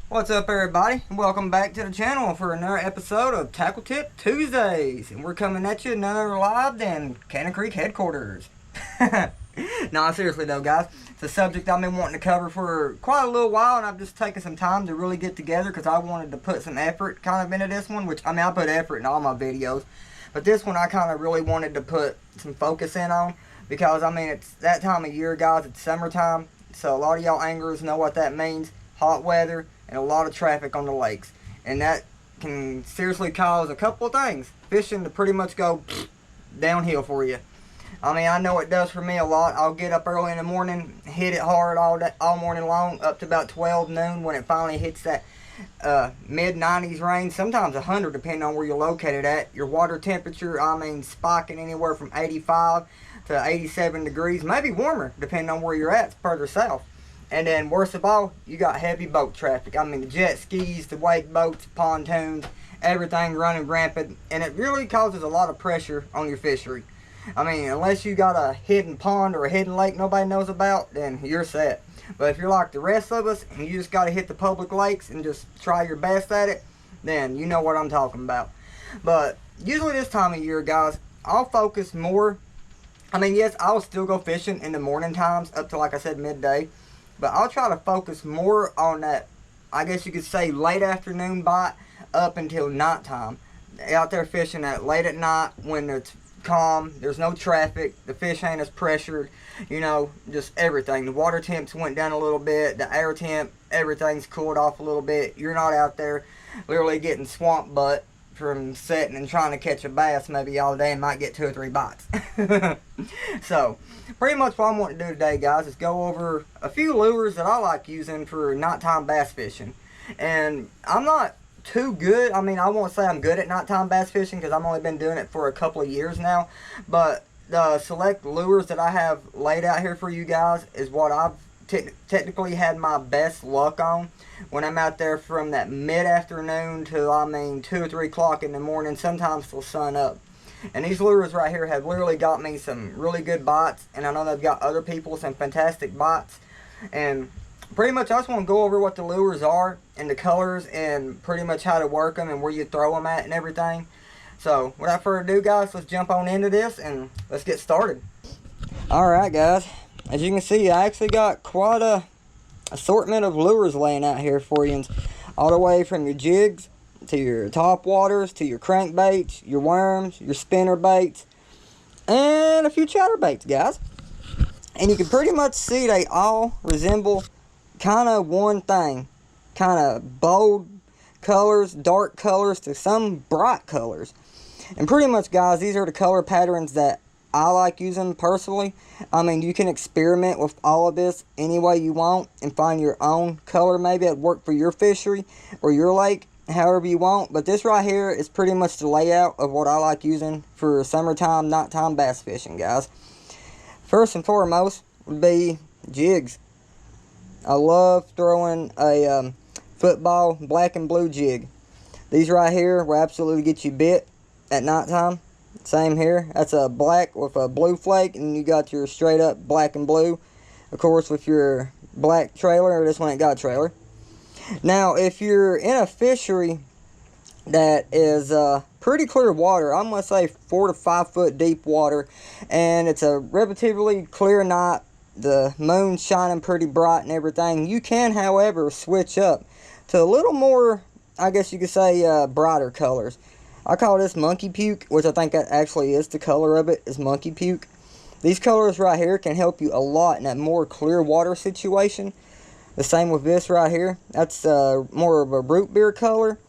What's up, everybody? Welcome back to the channel for another episode of Tackle Tip Tuesdays. And we're coming at you none other live than Cannon Creek headquarters. No, seriously though, guys. It's a subject I've been wanting to cover for quite a little while, and I've just taken some time to really get together because I wanted to put some effort kind of into this one, which, I put effort in all my videos. But this one I kind of really wanted to put some focus in on because, it's that time of year, guys. It's summertime, so a lot of y'all anglers know what that means. Hot weather and a lot of traffic on the lakes, and that can seriously cause a couple of things. Fishing to pretty much go downhill for you. I know it does for me a lot. I'll get up early in the morning, hit it hard all morning long, up to about 12 noon when it finally hits that mid-90s range, sometimes 100 depending on where you're located at. Your water temperature, spiking anywhere from 85 to 87 degrees, maybe warmer depending on where you're at, further south. And then, worst of all, you got heavy boat traffic. The jet skis, the wake boats, pontoons, everything running rampant. And it really causes a lot of pressure on your fishery. Unless you got a hidden pond or a hidden lake nobody knows about, then you're set. But if you're like the rest of us, and you just got to hit the public lakes and just try your best at it, then you know what I'm talking about. But usually this time of year, guys, I'll focus more. Yes, I'll still go fishing in the morning times up to, like I said, midday. But I'll try to focus more on that, I guess you could say, late afternoon bite up until nighttime. Out there fishing at late at night when it's calm, there's no traffic, the fish ain't as pressured, just everything. The water temps went down a little bit, the air temp, everything's cooled off a little bit. You're not out there literally getting swamp butt from sitting and trying to catch a bass maybe all day and might get 2 or 3 bites. So, pretty much what I'm wanting to do today, guys, is go over a few lures that I like using for nighttime bass fishing. And I'm not too good. I won't say I'm good at nighttime bass fishing because I've only been doing it for a couple of years now. But the select lures that I have laid out here for you guys is what I've technically had my best luck on when I'm out there from that mid-afternoon to 2 or 3 o'clock in the morning, sometimes till sun up. And these lures right here have literally got me some really good bites, and I know they've got other people some fantastic bites. And pretty much I just want to go over what the lures are and the colors and pretty much how to work them and where you throw them at and everything. So without further ado, guys, let's jump on into this and let's get started. Alright, guys, as you can see, I actually got quite a assortment of lures laying out here for you, all the way from your jigs to your top waters to your crankbaits, your worms, your spinner baits, and a few chatterbaits, guys. And you can pretty much see they all resemble kind of one thing, kind of bold colors, dark colors to some bright colors. And pretty much, guys, these are the color patterns that I like using personally. You can experiment with all of this any way you want and find your own color maybe that'd work for your fishery or your lake, however you want. But this right here is pretty much the layout of what I like using for summertime, nighttime bass fishing, guys. First and foremost would be jigs. I love throwing a football black and blue jig. These right here will absolutely get you bit at nighttime. Same here. That's a black with a blue flake, and you got your straight up black and blue. Of course, with your black trailer, or this one ain't got a trailer. Now, if you're in a fishery that is pretty clear water, I'm going to say 4 to 5 foot deep water, and it's a relatively clear night, the moon's shining pretty bright and everything, you can, however, switch up to a little more, I guess you could say, brighter colors. I call this monkey puke, which I think that actually is the color of it, is monkey puke. These colors right here can help you a lot in that more clear water situation. The same with this right here. That's more of a root beer color.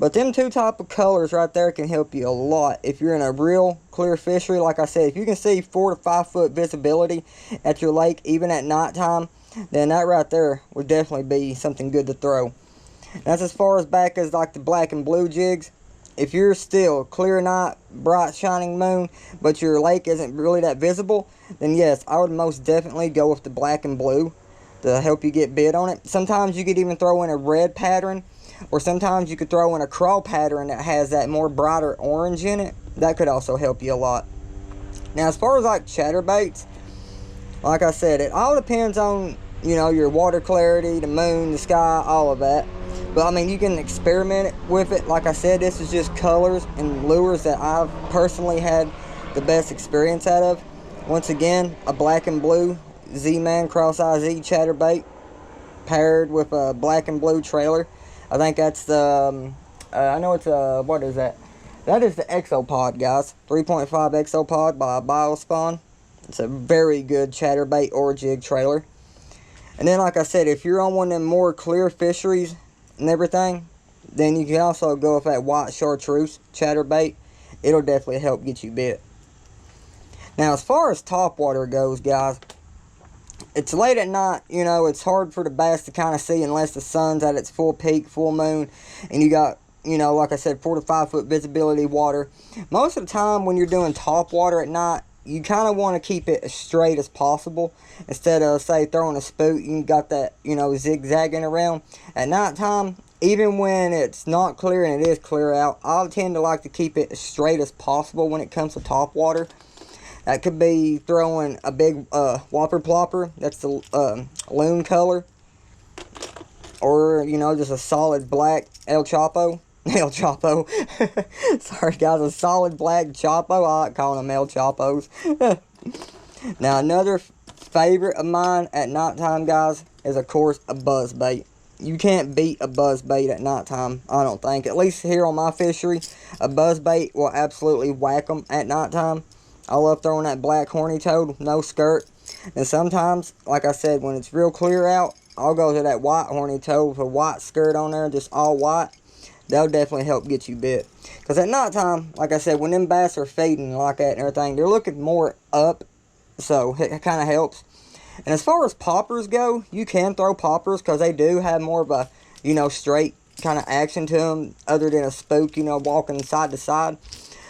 But them two type of colors right there can help you a lot if you're in a real clear fishery. Like I said, if you can see 4 to 5 foot visibility at your lake, even at nighttime, then that right there would definitely be something good to throw. That's as far as back as like the black and blue jigs. If you're still clear night, bright shining moon, but your lake isn't really that visible, then yes, I would most definitely go with the black and blue to help you get bit on it. Sometimes you could even throw in a red pattern, or sometimes you could throw in a crawl pattern that has that more brighter orange in it. That could also help you a lot. Now, as far as like chatterbaits, like I said, it all depends on, you know, your water clarity, the moon, the sky, all of that. But I mean, you can experiment with it. Like I said, this is just colors and lures that I've personally had the best experience out of. Once again, a black and blue Z-Man Cross-Eye Z chatterbait paired with a black and blue trailer. I think that's the, I know it's a, what is that? That is the Exopod, guys. 3.5 Exopod by Biospawn. It's a very good chatterbait or jig trailer. And then, like I said, if you're on one of them more clear fisheries and everything, then you can also go with that white chartreuse chatterbait. It'll definitely help get you bit. Now, as far as topwater goes, guys, it's late at night, you know, it's hard for the bass to kind of see unless the sun's at its full peak, full moon, and you got, you know, like I said, 4 to 5 foot visibility water. Most of the time when you're doing topwater at night, you kind of want to keep it as straight as possible. Instead of, say, throwing a spoot, you got that, you know, zigzagging around. At nighttime, even when it's not clear and it is clear out, I tend to like to keep it as straight as possible when it comes to topwater. That could be throwing a big whopper plopper, that's the loon color. Or, you know, just a solid black El Chapo. El Chapo. Sorry guys, a solid black Chapo. I like calling them El Chapos. Now another favorite of mine at nighttime, guys, is of course a buzz bait. You can't beat a buzz bait at nighttime, I don't think. At least here on my fishery, a buzz bait will absolutely whack them at nighttime. I love throwing that black horny toad, no skirt. And sometimes, like I said, when it's real clear out, I'll go to that white horny toad with a white skirt on there, just all white. That'll definitely help get you bit. Because at nighttime, like I said, when them bass are feeding like that and everything, they're looking more up. So it kind of helps. And as far as poppers go, you can throw poppers because they do have more of a, you know, straight kind of action to them other than a spook, you know, walking side to side.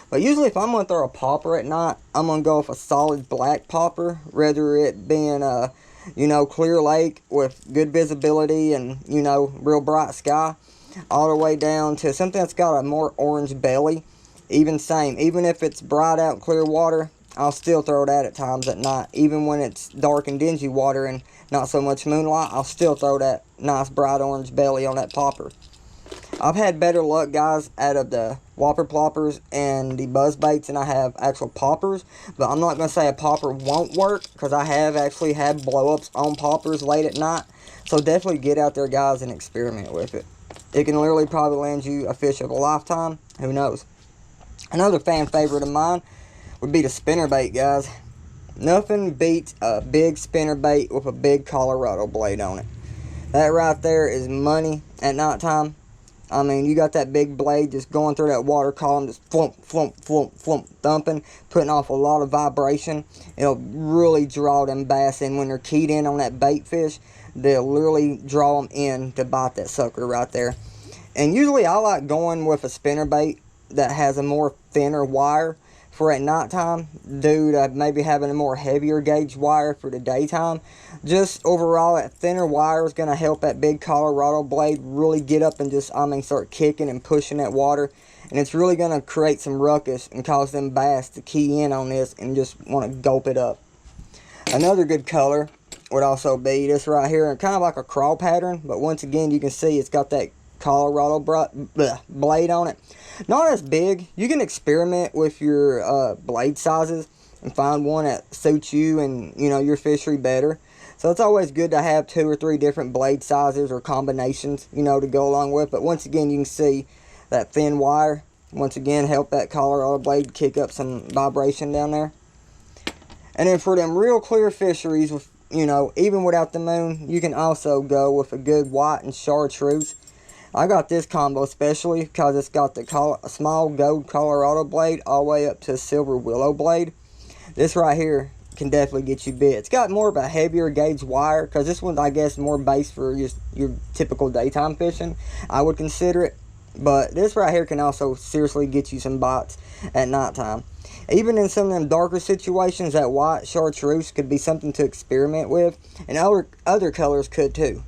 But usually if I'm going to throw a popper at night, I'm going to go with a solid black popper, rather it being a, you know, clear lake with good visibility and, you know, real bright sky, all the way down to something that's got a more orange belly. Even if it's bright out clear water, I'll still throw that at times at night. Even when it's dark and dingy water and not so much moonlight, I'll still throw that nice bright orange belly on that popper. I've had better luck, guys, out of the whopper ploppers and the buzz baits than I have actual poppers. But I'm not going to say a popper won't work, because I have actually had blow-ups on poppers late at night. So definitely get out there, guys, and experiment with it. It can literally probably land you a fish of a lifetime. Who knows? Another fan favorite of mine would be the spinnerbait, guys. Nothing beats a big spinnerbait with a big Colorado blade on it. That right there is money at nighttime. I mean, you got that big blade just going through that water column, just flump, flump, flump, flump, thumping, putting off a lot of vibration. It'll really draw them bass in. When they're keyed in on that bait fish, they'll literally draw them in to bite that sucker right there. And usually I like going with a spinnerbait that has a more thinner wire for at nighttime, due to maybe having a more heavier gauge wire for the daytime. Just overall, that thinner wire is going to help that big Colorado blade really get up and just, start kicking and pushing that water. And it's really going to create some ruckus and cause them bass to key in on this and just want to gulp it up. Another good color would also be this right here, kind of like a crawl pattern, but once again, you can see it's got that Colorado blade on it. Not as big. You can experiment with your blade sizes and find one that suits you and, you know, your fishery better. So it's always good to have 2 or 3 different blade sizes or combinations, you know, to go along with. But once again, you can see that thin wire, once again, help that Colorado blade kick up some vibration down there. And then for them real clear fisheries, with, you know, even without the moon, you can also go with a good white and chartreuse. I got this combo especially because it's got the small gold Colorado blade all the way up to a silver willow blade. This right here can definitely get you bit. It's got more of a heavier gauge wire, because this one's, I guess, more based for just your typical daytime fishing, I would consider it. But this right here can also seriously get you some bites at nighttime. Even in some of them darker situations, that white chartreuse could be something to experiment with, and other colors could too.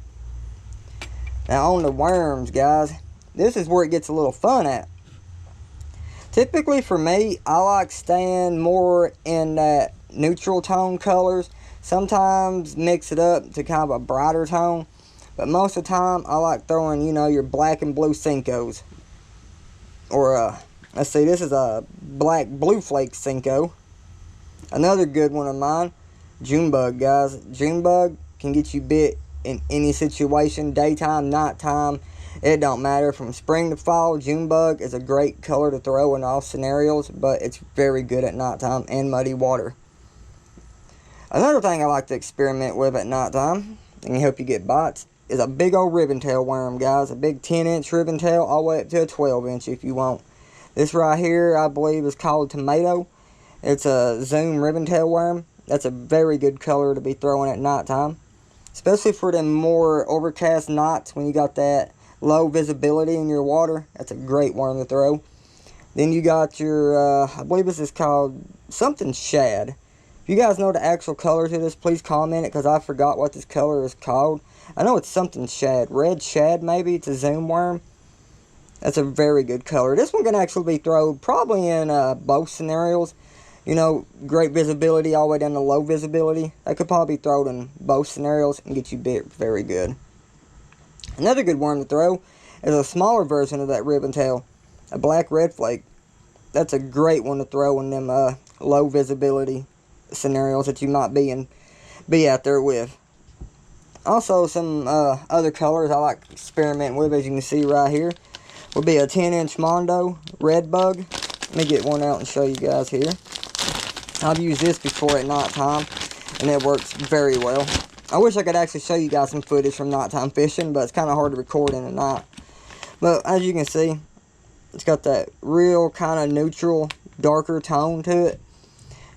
Now on the worms, guys, this is where it gets a little fun at. Typically for me, I like staying more in that neutral tone colors. Sometimes mix it up to kind of a brighter tone. But most of the time, I like throwing, you know, your black and blue Senkos. Or, let's see, this is a black blue flake Senko. Another good one of mine, June bug, guys. June bug can get you bit in any situation, daytime, nighttime. It don't matter. From spring to fall, June bug is a great color to throw in all scenarios, but it's very good at nighttime and muddy water. Another thing I like to experiment with at nighttime, and help you get bites, is a big old ribbon tail worm, guys. A big 10-inch ribbon tail, all the way up to a 12-inch if you want. This right here, I believe, is called tomato. It's a Zoom ribbon tail worm. That's a very good color to be throwing at nighttime, especially for them more overcast nights when you got that low visibility in your water. That's a great worm to throw. Then you got your, I believe this is called something shad. If you guys know the actual color to this, please comment it, because I forgot what this color is called. I know it's something shad. Red shad, maybe. It's a Zoom worm. That's a very good color. This one can actually be thrown probably in both scenarios. You know, great visibility all the way down to low visibility. That could probably be thrown in both scenarios and get you bit very good. Another good worm to throw is a smaller version of that ribbon tail, a black red flake. That's a great one to throw in them low visibility scenarios that you might be out there with. Also, some other colors I like to experiment with, as you can see right here, would be a 10-inch Mondo red bug. Let me get one out and show you guys here. I've used this before at nighttime, and it works very well. I wish I could actually show you guys some footage from nighttime fishing, but it's kind of hard to record in the night. But as you can see, it's got that real kind of neutral, darker tone to it.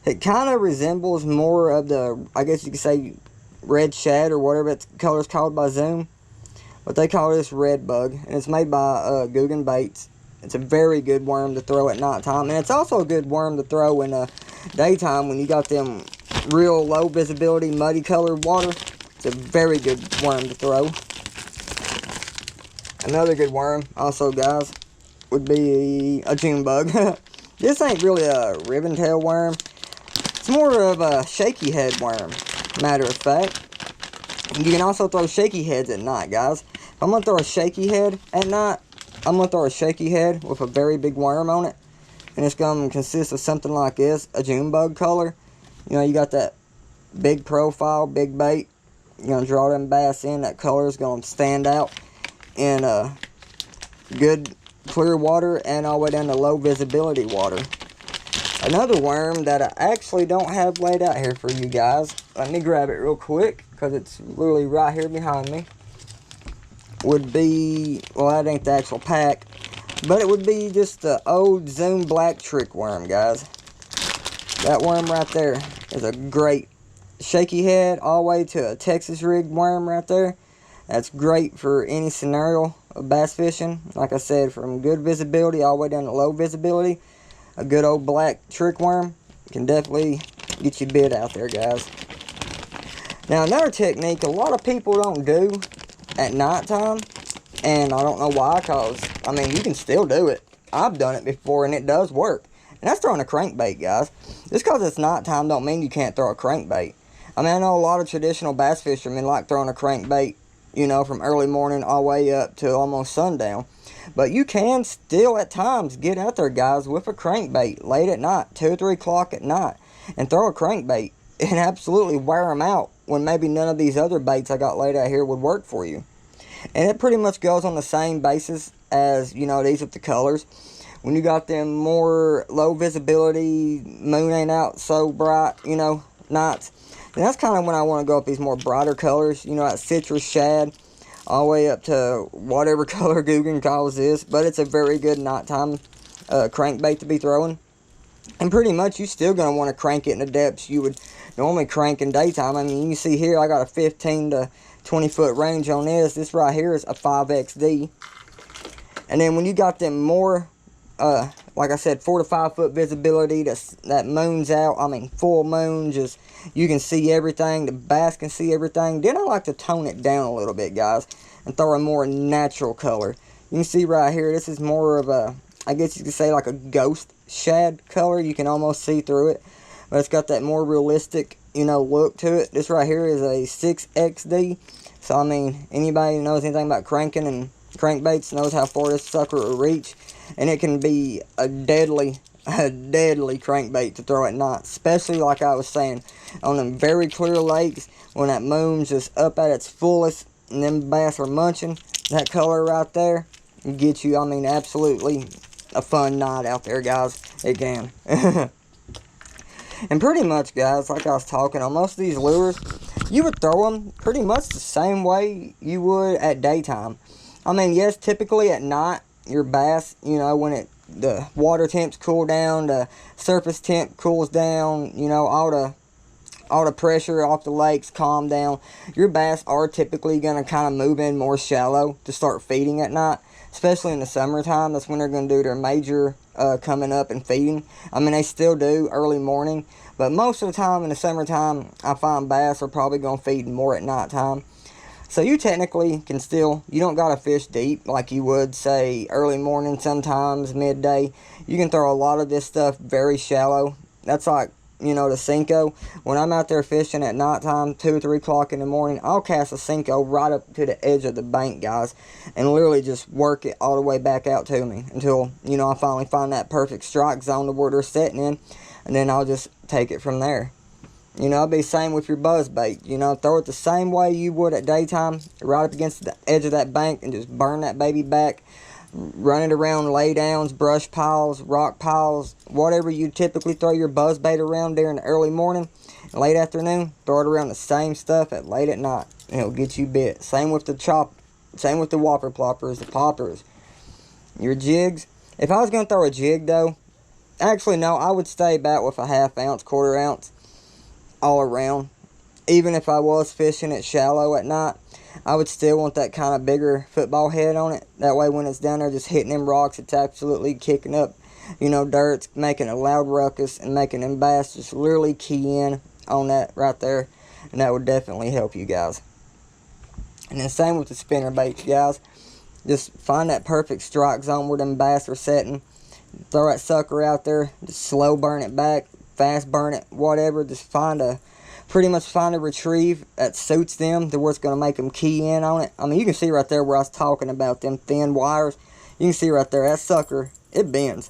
It kind of resembles more of the, I guess you could say, red shad or whatever its color's called by Zoom. But they call this red bug, and it's made by Guggen Baits. It's a very good worm to throw at nighttime, and it's also a good worm to throw in daytime when you got them real low visibility, muddy colored water. It's a very good worm to throw. Another good worm, also, guys, would be a June bug. This ain't really a ribbon tail worm. It's more of a shaky head worm, matter of fact. You can also throw shaky heads at night, guys. If I'm going to throw a shaky head at night, I'm going to throw a shaky head with a very big worm on it. And it's going to consist of something like this, a June bug color. You know, you got that big profile, big bait. You're going to draw them bass in. That color is going to stand out in good clear water and all the way down to low visibility water. Another worm that I actually don't have laid out here for you guys, let me grab it real quick because it's literally right here behind me, would be, well, that ain't the actual pack, but it would be just the old Zoom black trick worm, guys. That worm right there is a great shaky head all the way to a Texas rig worm right there. That's great for any scenario of bass fishing. Like I said, from good visibility all the way down to low visibility. A good old black trick worm can definitely get you bit out there, guys. Now, another technique a lot of people don't do at nighttime, and I don't know why, because, I mean, you can still do it. I've done it before, and it does work. And that's throwing a crankbait, guys. Just because it's nighttime don't mean you can't throw a crankbait. I mean, I know a lot of traditional bass fishermen like throwing a crankbait, you know, from early morning all the way up to almost sundown. But you can still at times get out there, guys, with a crankbait late at night, 2 or 3 o'clock at night, and throw a crankbait and absolutely wear them out when maybe none of these other baits I got laid out here would work for you. And it pretty much goes on the same basis as, you know, these with the colors. When you got them more low visibility, moon ain't out so bright, you know, nights, and that's kind of when I want to go with these more brighter colors, you know, that citrus shad, all the way up to whatever color Guggen calls this. But it's a very good nighttime crankbait to be throwing. And pretty much you're still going to want to crank it in the depths you would normally crank in daytime. I mean, you can see here I got a 15 to 20 foot range on this. This right here is a 5XD. And then when you got them more, like I said, 4 to 5 foot visibility, that moon's out, I mean full moon, just you can see everything, the bass can see everything. Then I like to tone it down a little bit, guys, and throw a more natural color. You can see right here, this is more of a, I guess you could say like a ghost shad color. You can almost see through it, but it's got that more realistic, you know, look to it. This right here is a 6XD. So, I mean, anybody who knows anything about cranking and crankbaits knows how far this sucker will reach. And it can be a deadly crankbait to throw at night. Especially, like I was saying, on them very clear lakes, when that moon's just up at its fullest and them bass are munching. That color right there can get you, I mean, absolutely a fun night out there, guys. It can. And pretty much, guys, like I was talking, on most of these lures, you would throw them pretty much the same way you would at daytime. I mean, yes, typically at night, your bass, you know, when the water temps cool down, the surface temp cools down, you know, all the pressure off the lakes calm down, your bass are typically going to kind of move in more shallow to start feeding at night. Especially in the summertime, that's when they're going to do their major coming up and feeding. I mean, they still do early morning, but most of the time in the summertime, I find bass are probably going to feed more at nighttime. So you technically can still, you don't got to fish deep like you would, say, early morning, sometimes midday. You can throw a lot of this stuff very shallow. That's like, you know, the Senko. When I'm out there fishing at nighttime, 2 or 3 o'clock in the morning, I'll cast a Senko right up to the edge of the bank, guys, and literally just work it all the way back out to me until, you know, I finally find that perfect strike zone to where they're setting in, and then I'll just take it from there. You know, it'll be the same with your buzz bait. You know, throw it the same way you would at daytime, right up against the edge of that bank, and just burn that baby back. Run it around laydowns, brush piles, rock piles, whatever you typically throw your buzz bait around during the early morning and late afternoon. Throw it around the same stuff at late at night, and it'll get you bit. Same with the same with the whopper ploppers, the poppers, your jigs. If I was gonna throw a jig though, actually no, I would stay back with a 1/2 ounce, 1/4 ounce, all around. Even if I was fishing it shallow at night, I would still want that kind of bigger football head on it. That way when it's down there just hitting them rocks, it's absolutely kicking up, you know, dirt, making a loud ruckus and making them bass just literally key in on that right there. And that would definitely help you guys. And then same with the spinner baits, guys. Just find that perfect strike zone where them bass are setting. Throw that sucker out there. Just slow burn it back, fast burn it, whatever. Just pretty much find a retrieve that suits them to where it's going to make them key in on it. I mean, you can see right there where I was talking about them thin wires. You can see right there, that sucker, it bends.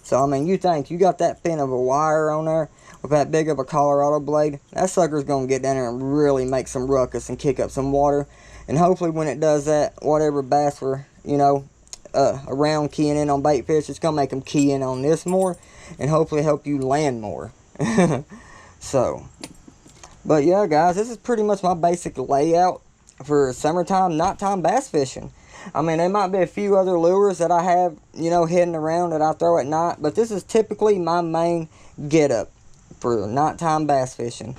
So, I mean, you think you got that thin of a wire on there with that big of a Colorado blade, that sucker's going to get down there and really make some ruckus and kick up some water. And hopefully when it does that, whatever bass were, you know, around keying in on bait fish, it's going to make them key in on this more and hopefully help you land more. So, but yeah, guys, this is pretty much my basic layout for summertime, nighttime bass fishing. I mean, there might be a few other lures that I have, you know, hidden around that I throw at night, but this is typically my main get-up for nighttime bass fishing.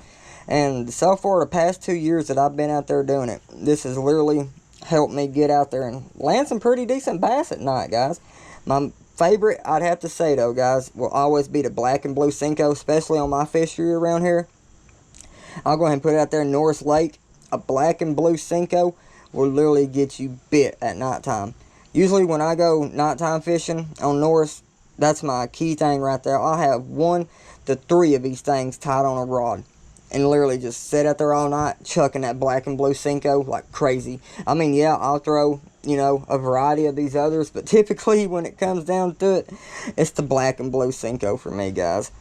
And so far, the past 2 years that I've been out there doing it, this has literally helped me get out there and land some pretty decent bass at night, guys. My favorite, I'd have to say, though, guys, will always be the black and blue Senko, especially on my fishery around here. I'll go ahead and put it out there in Norris Lake. A black and blue Senko will literally get you bit at nighttime. Usually when I go nighttime fishing on Norris, that's my key thing right there. I'll have 1 to 3 of these things tied on a rod. And literally just sit out there all night chucking that black and blue Senko like crazy. I mean, yeah, I'll throw, you know, a variety of these others. But typically when it comes down to it, it's the black and blue Senko for me, guys.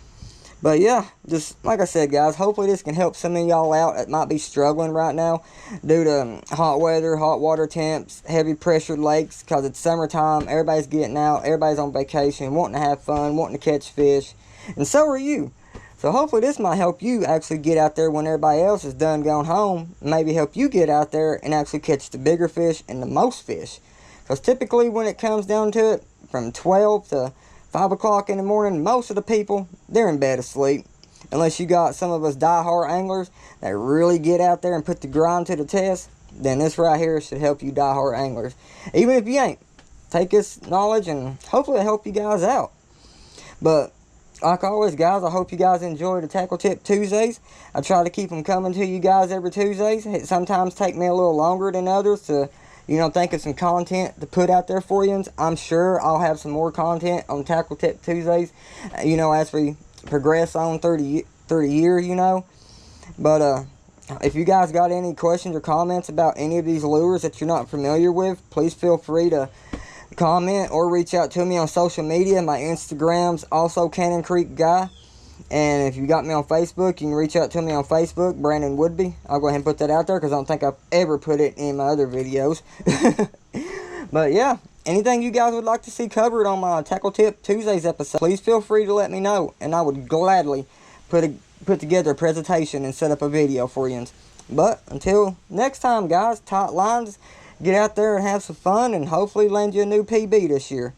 But yeah, just like I said, guys, hopefully this can help some of y'all out that might be struggling right now due to hot weather, hot water temps, heavy pressured lakes, because it's summertime, everybody's getting out, everybody's on vacation, wanting to have fun, wanting to catch fish, and so are you. So hopefully this might help you actually get out there when everybody else is done going home, maybe help you get out there and actually catch the bigger fish and the most fish. Because typically when it comes down to it, from 12 to 5 o'clock in the morning, most of the people, they're in bed asleep. Unless you got some of us die-hard anglers that really get out there and put the grind to the test, then this right here should help you die-hard anglers. Even if you ain't, take this knowledge and hopefully it'll help you guys out. But like always, guys, I hope you guys enjoy the Tackle Tip Tuesdays. I try to keep them coming to you guys every Tuesdays. It sometimes take me a little longer than others to, you know, think of some content to put out there for you. I'm sure I'll have some more content on Tackle Tip Tuesdays, you know, as we progress on through the year, you know. But If you guys got any questions or comments about any of these lures that you're not familiar with, please feel free to comment or reach out to me on social media. My Instagram's also Cannon Creek Guy. And if you got me on Facebook, you can reach out to me on Facebook, Brandon Woodby. I'll go ahead and put that out there because I don't think I've ever put it in my other videos. But yeah, anything you guys would like to see covered on my Tackle Tip Tuesdays episode, please feel free to let me know. And I would gladly put together a presentation and set up a video for you. But until next time, guys, tight lines, get out there and have some fun and hopefully land you a new PB this year.